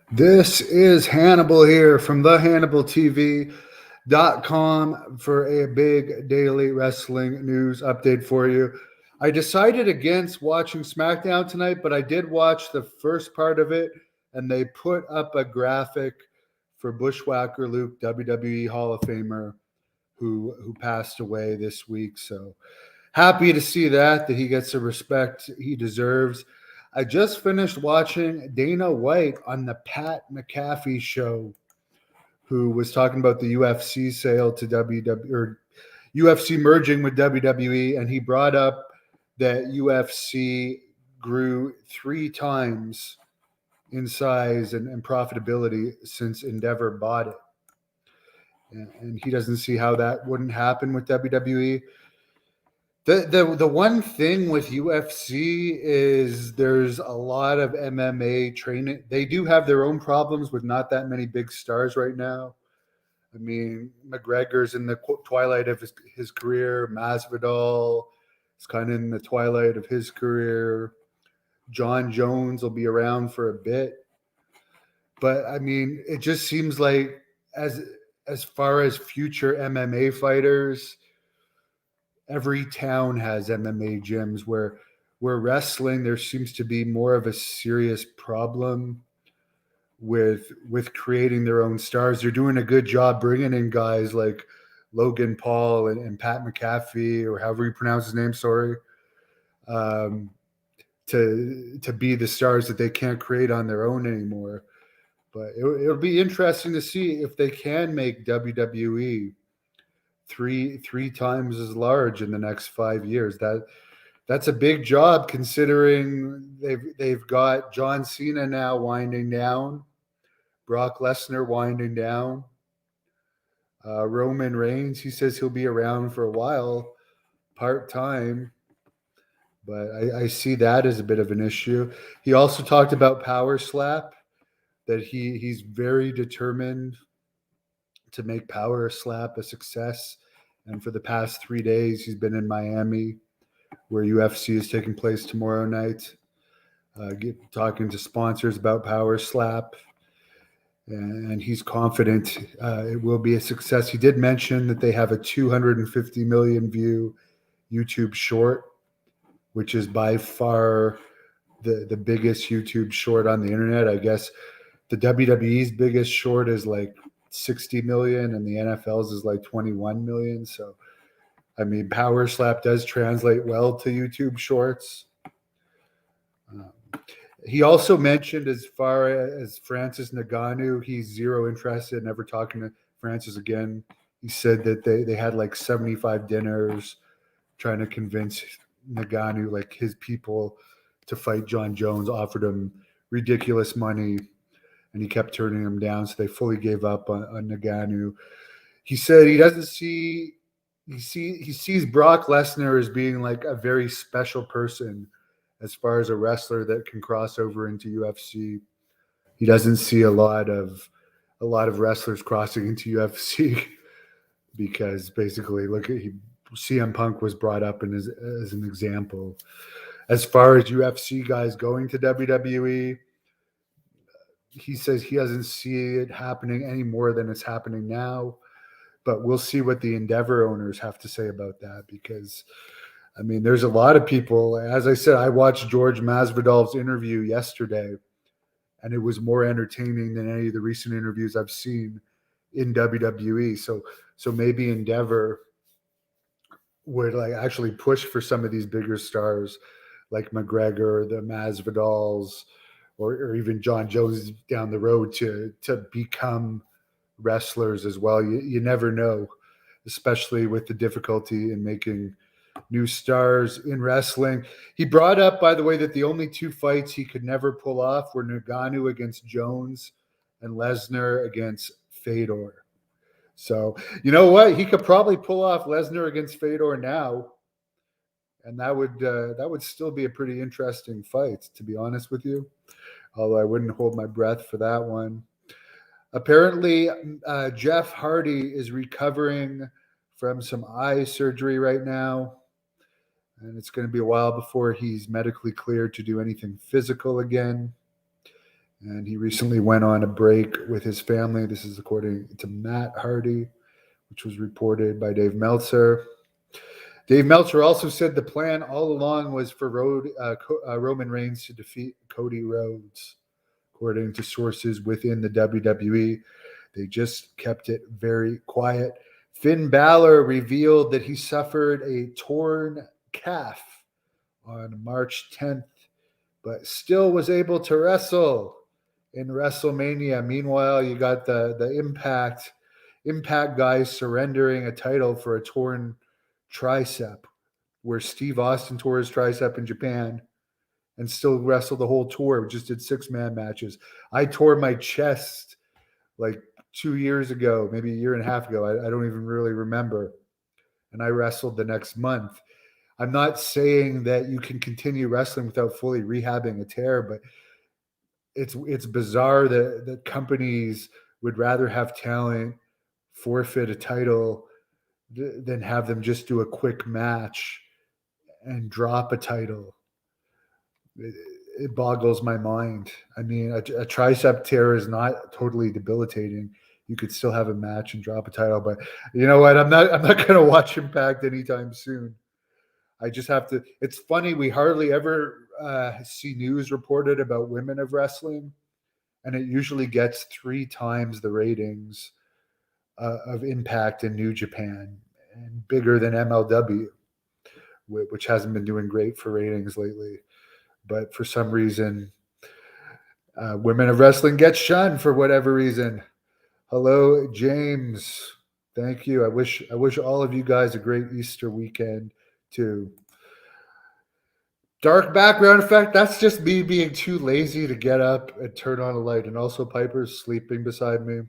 This is Hannibal here from thehannibaltv.com for a big daily wrestling news update for you. I decided against watching SmackDown tonight, but I did watch the first part of it, and they put up a graphic for Bushwhacker Luke, WWE Hall of Famer, who passed away this week. So happy to see that he gets the respect he deserves. I just finished watching Dana White on the Pat McAfee show, who was talking about the UFC sale to WWE or UFC merging with WWE, and he brought up that UFC grew 3 times in size and profitability since Endeavor bought it. And he doesn't see how that wouldn't happen with WWE. The one thing with UFC is there's a lot of MMA training. They do have their own problems with not that many big stars right now. I mean, McGregor's in the twilight of his career. Masvidal is kind of in the twilight of his career. John Jones will be around for a bit. But I mean, it just seems like as far as future MMA fighters, every town has MMA gyms where wrestling there seems to be more of a serious problem with creating their own stars. They're doing a good job bringing in guys like Logan Paul and Pat McAfee, or however you pronounce his name, sorry, um, to be the stars that they can't create on their own anymore. But it'll be interesting to see if they can make WWE three times as large in the next 5 years. That's a big job considering they've got John Cena now winding down, Brock Lesnar winding down, Roman Reigns. He says he'll be around for a while, part time, but I see that as a bit of an issue. He also talked about Power Slap, that he's very determined to make Power Slap a success. And for the past 3 days, he's been in Miami, where UFC is taking place tomorrow night, talking to sponsors about Power Slap. And he's confident it will be a success. He did mention that they have a 250 million view YouTube short, which is by far the biggest YouTube short on the internet. I guess the WWE's biggest short is like 60 million and the NFL's is like 21 million. So, I mean, Power Slap does translate well to YouTube shorts. He also mentioned, as far as Francis Ngannou, he's zero interested in ever talking to Francis again. He said that they had like 75 dinners trying to convince Ngannou, like his people, to fight John Jones, offered him ridiculous money, and he kept turning him down. So they fully gave up on Ngannou. He said he doesn't see he sees Brock Lesnar as being like a very special person as far as a wrestler that can cross over into UFC. He doesn't see a lot of wrestlers crossing into UFC because basically, look at CM Punk was brought up as an example. As far as UFC guys going to WWE, he says he doesn't see it happening any more than it's happening now. But we'll see what the Endeavor owners have to say about that, because I mean, there's a lot of people. As I said, I watched George Masvidal's interview yesterday, and it was more entertaining than any of the recent interviews I've seen in WWE. So maybe Endeavor would like actually push for some of these bigger stars like McGregor, the Masvidals, or even John Jones down the road to become wrestlers as well. You never know, especially with the difficulty in making new stars in wrestling. He brought up, by the way, that the only 2 fights he could never pull off were Ngannou against Jones and Lesnar against Fedor. So, you know what? He could probably pull off Lesnar against Fedor now, and that would still be a pretty interesting fight, to be honest with you. Although I wouldn't hold my breath for that one. Apparently, Jeff Hardy is recovering from some eye surgery right now, and it's going to be a while before he's medically cleared to do anything physical again. And he recently went on a break with his family. This is according to Matt Hardy, which was reported by Dave Meltzer. Dave Meltzer also said the plan all along was for Roman Reigns to defeat Cody Rhodes. According to sources within the WWE, they just kept it very quiet. Finn Balor revealed that he suffered a torn calf on March 10th, but still was able to wrestle in WrestleMania. Meanwhile, you got the Impact guys surrendering a title for a torn tricep, where Steve Austin tore his tricep in Japan and still wrestled the whole tour. We just did 6-man matches. I tore my chest like 2 years ago, maybe a year and a half ago. I don't even really remember. And I wrestled the next month. I'm not saying that you can continue wrestling without fully rehabbing a tear, but it's bizarre that companies would rather have talent forfeit a title than have them just do a quick match and drop a title. It boggles my mind. I mean, a tricep tear is not totally debilitating. You could still have a match and drop a title, but you know what? I'm not going to watch Impact anytime soon. I just have to. It's funny, we hardly ever see news reported about women of wrestling, and it usually gets 3 times the ratings of Impact in New Japan and bigger than MLW, which hasn't been doing great for ratings lately. But for some reason, women of wrestling get shunned for whatever reason. Hello, James. Thank you. I wish all of you guys a great Easter weekend too. Dark background effect. That's just me being too lazy to get up and turn on a light. And also Piper's sleeping beside me.